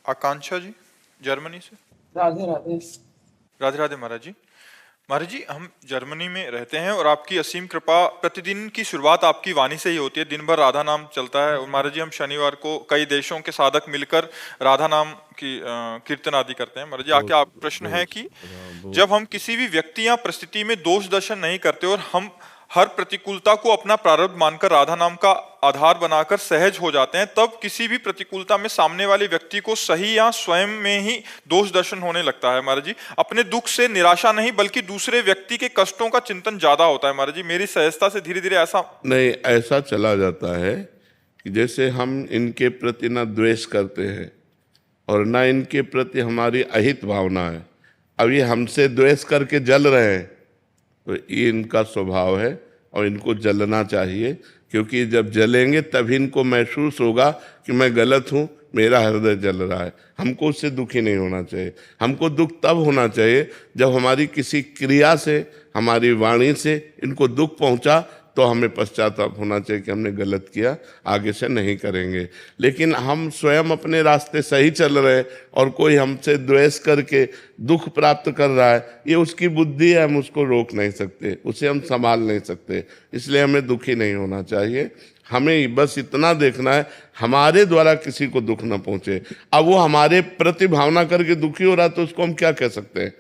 आकांक्षा जी, Germany से। राधे राधे। राधे राधे महाराज जी। महाराज जी, हम Germany में रहते हैं और आपकी असीम कृपा, प्रतिदिन की शुरुआत आपकी वाणी से ही होती है। दिन भर राधा नाम चलता है और महाराज जी हम शनिवार को कई देशों के साधक मिलकर राधा नाम की कीर्तन आदि करते हैं। महाराज जी, आके आप प्रश्न है कि जब हम किसी भी व्यक्ति या परिस्थिति में दोष दर्शन नहीं करते और हम हर प्रतिकूलता को अपना प्रारब्ध मानकर राधा नाम का आधार बनाकर सहज हो जाते हैं, तब किसी भी प्रतिकूलता में सामने वाले व्यक्ति को सही या स्वयं में ही दोष दर्शन होने लगता है। महाराज जी, अपने दुख से निराशा नहीं बल्कि दूसरे व्यक्ति के कष्टों का चिंतन ज्यादा होता है। महाराज जी, मेरी सहजता से धीरे धीरे ऐसा नहीं, ऐसा चला जाता है कि जैसे हम इनके प्रति ना द्वेष करते हैं और ना इनके प्रति हमारी अहित भावना है। अब ये हमसे द्वेष करके जल रहे हैं तो ये इनका स्वभाव है और इनको जलना चाहिए, क्योंकि जब जलेंगे तभी इनको महसूस होगा कि मैं गलत हूँ, मेरा हृदय जल रहा है। हमको उससे दुखी नहीं होना चाहिए। हमको दुख तब होना चाहिए जब हमारी किसी क्रिया से, हमारी वाणी से इनको दुख पहुँचा, तो हमें पश्चाताप होना चाहिए कि हमने गलत किया, आगे से नहीं करेंगे। लेकिन हम स्वयं अपने रास्ते सही चल रहे हैं और कोई हमसे द्वेष करके दुख प्राप्त कर रहा है, ये उसकी बुद्धि है, हम उसको रोक नहीं सकते, उसे हम संभाल नहीं सकते। इसलिए हमें दुखी नहीं होना चाहिए। हमें बस इतना देखना है हमारे द्वारा किसी को दुख न पहुंचे। अब वो हमारे प्रति भावना करके दुखी हो रहा तो उसको हम क्या कह सकते हैं?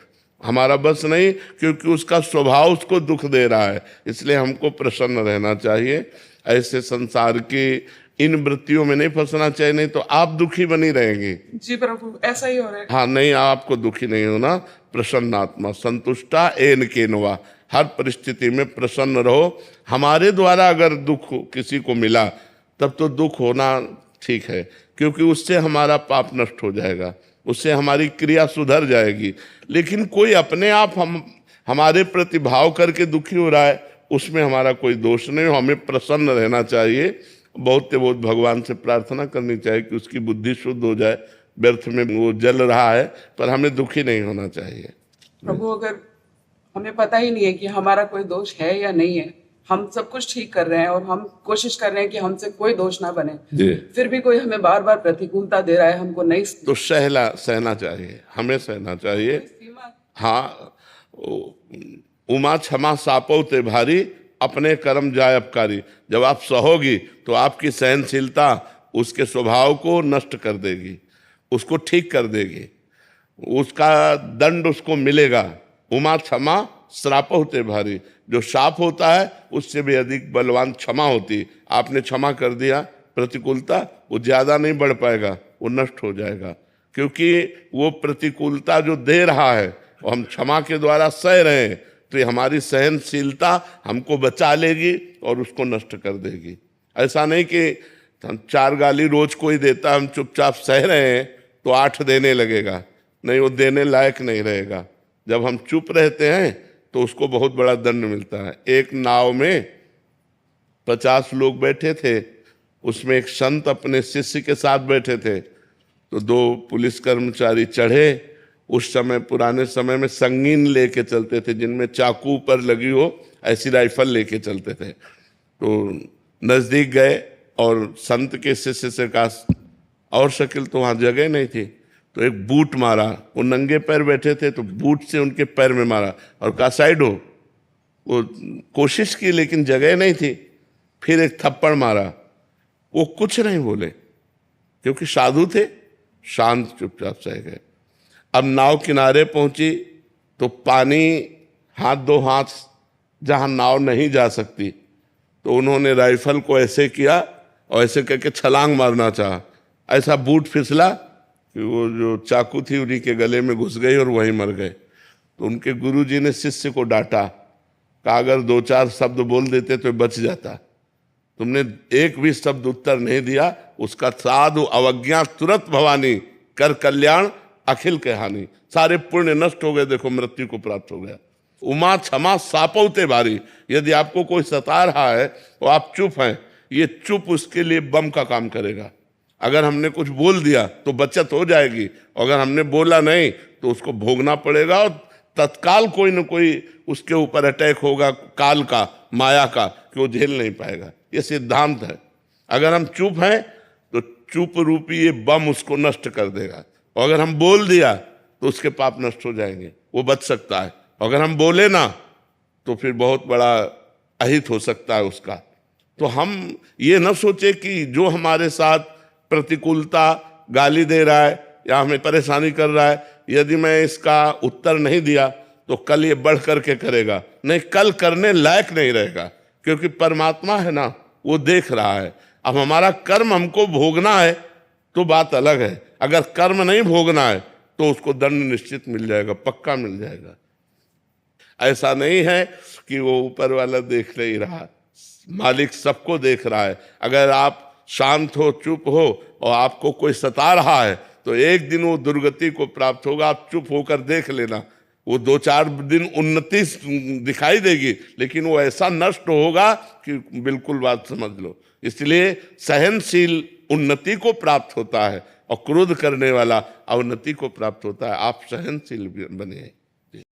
हमारा बस नहीं, क्योंकि उसका स्वभाव उसको दुख दे रहा है। इसलिए हमको प्रसन्न रहना चाहिए। ऐसे संसार की इन वृत्तियों में नहीं फंसना चाहिए, नहीं तो आप दुखी बनी रहेंगे। जी प्रभु, ऐसा ही हो रहा है। हाँ, नहीं, आपको दुखी नहीं होना। प्रसन्न आत्मा संतुष्टा एन केनवा, हर परिस्थिति में प्रसन्न रहो। हमारे द्वारा अगर दुख किसी को मिला तब तो दुख होना ठीक है, क्योंकि उससे हमारा पाप नष्ट हो जाएगा, उससे हमारी क्रिया सुधर जाएगी। लेकिन कोई अपने आप हमारे प्रति भाव करके दुखी हो रहा है, उसमें हमारा कोई दोष नहीं। हमें प्रसन्न रहना चाहिए। बहुत से बहुत भगवान से प्रार्थना करनी चाहिए कि उसकी बुद्धि शुद्ध हो जाए। व्यर्थ में वो जल रहा है, पर हमें दुखी नहीं होना चाहिए। प्रभु, अगर हमें पता ही नहीं है कि हमारा कोई दोष है या नहीं है, हम सब कुछ ठीक कर रहे हैं और हम कोशिश कर रहे हैं कि हमसे कोई दोष ना बने, फिर भी कोई हमें बार बार प्रतिकूलता दे रहा है, हमको नहीं, तो सहना चाहिए, हमें सहना चाहिए। हाँ, उमा क्षमा सापो ते भारी, अपने कर्म जाय अपकारी। जब आप सहोगी तो आपकी सहनशीलता उसके स्वभाव को नष्ट कर देगी, उसको ठीक कर देगी, उसका दंड उसको मिलेगा। उमा क्षमा श्राप होते भारी, जो शाप होता है उससे भी अधिक बलवान क्षमा होती। आपने क्षमा कर दिया, प्रतिकूलता वो ज्यादा नहीं बढ़ पाएगा, वो नष्ट हो जाएगा, क्योंकि वो प्रतिकूलता जो दे रहा है वो हम क्षमा के द्वारा सह रहे हैं, तो ये हमारी सहनशीलता हमको बचा लेगी और उसको नष्ट कर देगी। ऐसा नहीं कि हम 4 गाली रोज कोई देता, हम चुपचाप सह रहे हैं तो 8 देने लगेगा, नहीं, वो देने लायक नहीं रहेगा। जब हम चुप रहते हैं तो उसको बहुत बड़ा दंड मिलता है। एक नाव में 50 लोग बैठे थे, उसमें एक संत अपने शिष्य के साथ बैठे थे, तो 2 पुलिस कर्मचारी चढ़े। उस समय, पुराने समय में संगीन लेके चलते थे, जिनमें चाकू पर लगी हो ऐसी राइफल लेके चलते थे। तो नजदीक गए और संत के शिष्य से कहा, और शकील तो वहां जगह नहीं थी, तो एक बूट मारा। वो नंगे पैर बैठे थे तो बूट से उनके पैर में मारा और कहा साइड हो। वो कोशिश की लेकिन जगह नहीं थी। फिर एक थप्पड़ मारा, वो कुछ नहीं बोले, क्योंकि साधु थे, शांत चुपचाप सह गए। अब नाव किनारे पहुंची तो पानी 2 हाथ जहां नाव नहीं जा सकती, तो उन्होंने राइफल को ऐसे किया और ऐसे करके छलांग मारना चाहा। ऐसा बूट फिसला कि वो जो चाकू थी उन्हीं के गले में घुस गई और वहीं मर गए। तो उनके गुरुजी ने शिष्य को डांटा, कहा अगर 2-4 शब्द बोल देते तो बच जाता, तुमने एक भी शब्द उत्तर नहीं दिया, उसका साधु अवज्ञा तुरंत भवानी, कर कल्याण अखिल के हानि। सारे पुण्य नष्ट हो गए, देखो मृत्यु को प्राप्त हो गया। उमा क्षमा सापौते भारी, यदि आपको कोई सता रहा है तो आप चुप हैं, ये चुप उसके लिए बम का काम करेगा। अगर हमने कुछ बोल दिया तो बचत हो जाएगी, अगर हमने बोला नहीं तो उसको भोगना पड़ेगा और तत्काल कोई न कोई उसके ऊपर अटैक होगा, काल का, माया का, कि वो झेल नहीं पाएगा। ये सिद्धांत है। अगर हम चुप हैं तो चुप रूपी ये बम उसको नष्ट कर देगा। और अगर हम बोल दिया तो उसके पाप नष्ट हो जाएंगे, वो बच सकता है। अगर हम बोले ना तो फिर बहुत बड़ा अहित हो सकता है उसका। तो हम ये न सोचे कि जो हमारे साथ प्रतिकूलता, गाली दे रहा है या हमें परेशानी कर रहा है, यदि मैं इसका उत्तर नहीं दिया तो कल ये बढ़ करके करेगा, नहीं, कल करने लायक नहीं रहेगा, क्योंकि परमात्मा है ना, वो देख रहा है। अब हमारा कर्म हमको भोगना है तो बात अलग है, अगर कर्म नहीं भोगना है तो उसको दंड निश्चित मिल जाएगा, पक्का मिल जाएगा। ऐसा नहीं है कि वो ऊपर वाला देख नहीं रहा, मालिक सबको देख रहा है। अगर आप शांत हो, चुप हो और आपको कोई सता रहा है तो एक दिन वो दुर्गति को प्राप्त होगा। आप चुप होकर देख लेना, वो 2-4 दिन उन्नति दिखाई देगी, लेकिन वो ऐसा नष्ट होगा कि बिल्कुल बात समझ लो। इसलिए सहनशील उन्नति को प्राप्त होता है और क्रोध करने वाला अवनति को प्राप्त होता है। आप सहनशील बनिए।